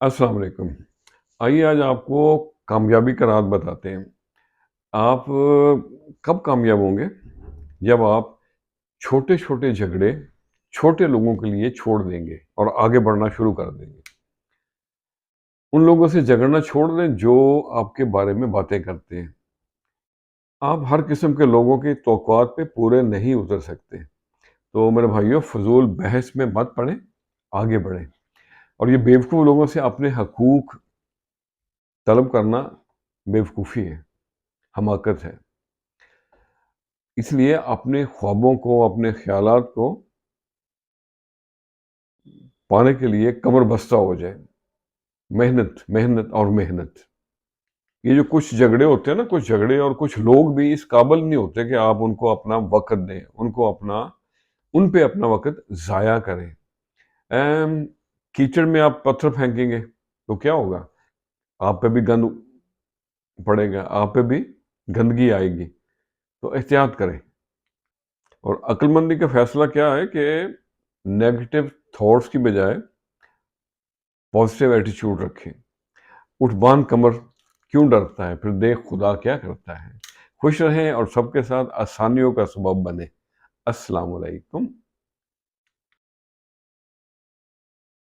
السلام علیکم۔ آئیے آج آپ کو کامیابی کا راز بتاتے ہیں۔ آپ کب کامیاب ہوں گے؟ جب آپ چھوٹے چھوٹے جھگڑے چھوٹے لوگوں کے لیے چھوڑ دیں گے اور آگے بڑھنا شروع کر دیں گے۔ ان لوگوں سے جھگڑنا چھوڑ دیں جو آپ کے بارے میں باتیں کرتے ہیں۔ آپ ہر قسم کے لوگوں کی توقعات پہ پورے نہیں اتر سکتے، تو میرے بھائیوں فضول بحث میں مت پڑیں، آگے بڑھیں۔ اور یہ بیوقوف لوگوں سے اپنے حقوق طلب کرنا بیوقوفی ہے، حماقت ہے۔ اس لیے اپنے خوابوں کو، اپنے خیالات کو پانے کے لیے کمر بستہ ہو جائے۔ محنت محنت اور محنت۔ یہ جو کچھ جھگڑے ہوتے ہیں نا، کچھ جھگڑے اور کچھ لوگ بھی اس قابل نہیں ہوتے کہ آپ ان کو اپنا وقت دیں، ان پہ اپنا وقت ضائع کریں۔ کیچڑ میں آپ پتھر پھینکیں گے تو کیا ہوگا؟ آپ پہ بھی گند پڑے گا، آپ پہ بھی گندگی آئے گی۔ تو احتیاط کریں۔ اور عقل مندی کا فیصلہ کیا ہے کہ نیگیٹو تھاٹس کی بجائے پازیٹیو ایٹیچیوڈ رکھیں۔ اٹھ باندھ کمر، کیوں ڈرتا ہے؟ پھر دیکھ خدا کیا کرتا ہے۔ خوش رہیں اور سب کے ساتھ آسانیوں کا سبب بنے۔ السلام علیکم۔